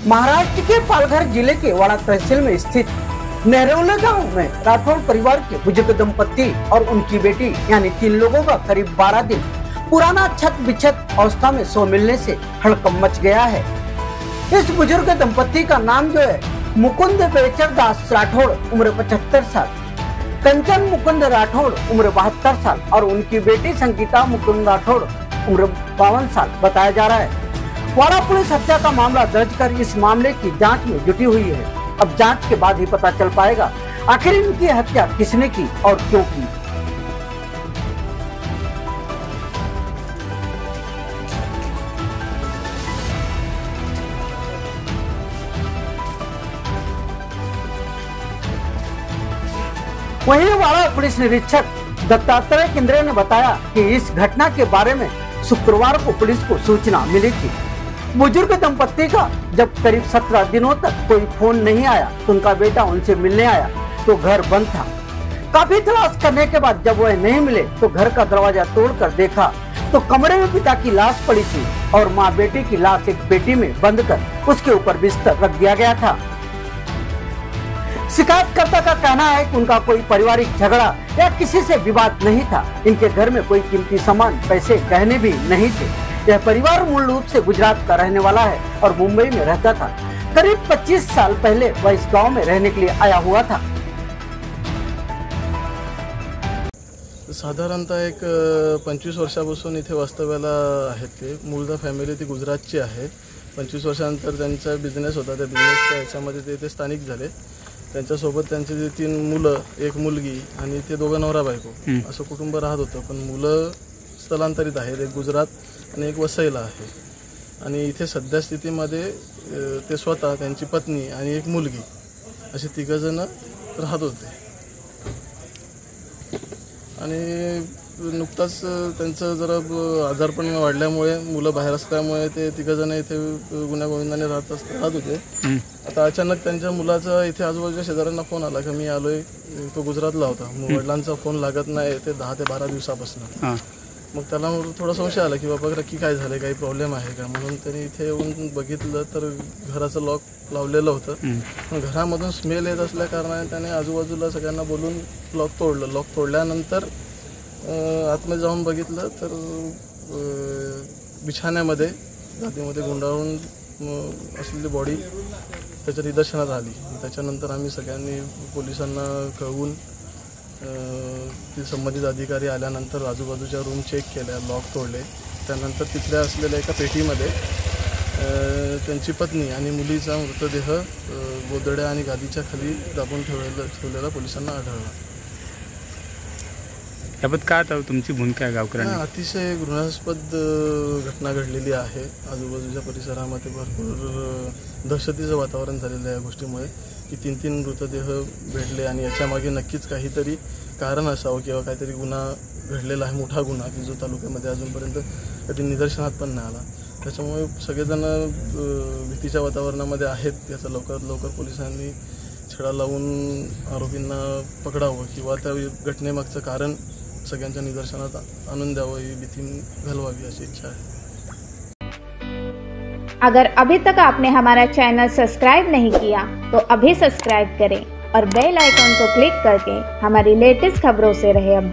महाराष्ट्र के पालघर जिले के वाड़ा तहसील में स्थित नेरौला गांव में राठौड़ परिवार के बुजुर्ग दंपत्ति और उनकी बेटी यानी 3 लोगों का करीब 12 दिन पुराना छत बिछत अवस्था में सो मिलने से हड़कंप मच गया है। इस बुजुर्ग दंपत्ति का नाम जो है मुकुंद बेचर दास राठौड़, उम्र 75 साल, कंचन मुकुंद राठौड़, उम्र 72 साल और उनकी बेटी संगीता मुकुंद राठौड़, उम्र 52 साल बताया जा रहा है। वाड़ा पुलिस हत्या का मामला दर्ज कर इस मामले की जांच में जुटी हुई है। अब जांच के बाद ही पता चल पाएगा आखिर इनकी हत्या किसने की और क्यों की। वहीं वाड़ा पुलिस निरीक्षक दत्तात्रेय केंद्रे ने बताया कि इस घटना के बारे में शुक्रवार को पुलिस को सूचना मिली थी। बुजुर्ग दंपत्ति का जब करीब 17 दिनों तक कोई फोन नहीं आया तो उनका बेटा उनसे मिलने आया तो घर बंद था। काफी तलाश करने के बाद जब वह नहीं मिले तो घर का दरवाजा तोड़कर देखा तो कमरे में पिता की लाश पड़ी थी और माँ बेटी की लाश एक पेटी में बंद कर उसके ऊपर बिस्तर रख दिया गया था। शिकायतकर्ता का कहना है कि उनका कोई पारिवारिक झगड़ा या किसी से विवाद नहीं था। इनके घर में कोई कीमती सामान, पैसे, गहने भी नहीं थे। यह परिवार मूल रूप से गुजरात का रहने वाला है और मुंबई में रहता था। करीब 25 साल पहले वह इस गांव में रहने के लिए आया हुआ था। साधारणतः एक 25 वर्षापासून इथे वास्तव्याला आहेत ते। मूळचा फॅमिली ती गुजरातची आहे। 25 वर्षानंतर त्यांचा बिझनेस होता, त्या बिझनेसच्या याच्यामध्ये ते स्थानिक झाले। त्यांच्यासोबत त्यांचे जे 3 मुलं, एक मुलगी आणि ते दोघं नवरा बायको असं कुटुंब राहत होतं। पण मुलं स्थलांतरित आहेत, एक गुजरात आणि एक वसईला आहे। आणि इथे सध्या स्थितीमध्ये ते स्वतः, त्यांची पत्नी आणि एक मुलगी असे 3 जण राहत होते। आणि नुकताच त्यांचं जरा आजारपण वाढल्यामुळे, मुलं बाहेर असल्यामुळे ते 3 जण इथे गुण्यागोविंदाने राहत होते। आता अचानक त्यांच्या मुलाचा इथे आजूबाजूच्या शेजाऱ्यांना फोन आला की मी आलोय। तो गुजरातला होता, वडिलांचा फोन लागत नाही ते 10 ते 12 दिवसापासून। मग त्याला थोडा संशय आला की बाबा नक्की काय झालं, काही प्रॉब्लेम आहे का, म्हणून त्यांनी इथे येऊन बघितलं तर घराचं लॉक लावलेलं होतं। घरामधून स्मेल येत असल्या कारणाने त्याने आजूबाजूला सगळ्यांना बोलून लॉक तोडलं। लॉक तोडल्यानंतर आतमध्ये जाऊन बघितलं तर बिछाण्यामध्ये, गादीमध्ये गुंडाळून असलेली बॉडी त्याच्या निदर्शनात आली। त्याच्यानंतर आम्ही सगळ्यांनी पोलिसांना कळवून ते संबंधित अधिकारी आल्यानंतर आजूबाजूच्या रूम चेक केल्या, लॉक तोडले। त्यानंतर तिथल्या असलेल्या एका पेटीमध्ये त्यांची पत्नी आणि मुलीचा मृतदेह गोदड्या आणि गादीच्या खाली दाबून ठेवलेला पोलिसांना आढळला। याबाबत काय आता तुमची भूमिका आहे गावकऱ्यांना? अतिशय घृणास्पद घटना घडलेली आहे। आजूबाजूच्या परिसरामध्ये भरपूर दहशतीचं वातावरण झालेलं आहे या गोष्टीमुळे की 3 मृतदेह भेटले आणि याच्यामागे नक्कीच काहीतरी कारण असावं किंवा काहीतरी गुन्हा घडलेला आहे, मोठा गुन्हा की जो तालुक्यामध्ये अजूनपर्यंत कधी निदर्शनात पण नाही आला। त्याच्यामुळे सगळेजण भीतीच्या वातावरणामध्ये आहेत। याचा लवकरात लवकर पोलिसांनी छडा लावून आरोपींना पकडावं किंवा त्या घटनेमागचं कारण सगळ्यांच्या निदर्शनात आणून द्यावं, ही भीती घालवावी अशी इच्छा है। अगर अभी तक आपने हमारा चैनल सब्सक्राइब नहीं किया तो अभी सब्सक्राइब करें और बेल आइकॉन को क्लिक करके हमारी लेटेस्ट खबरों से रहे अपडेट।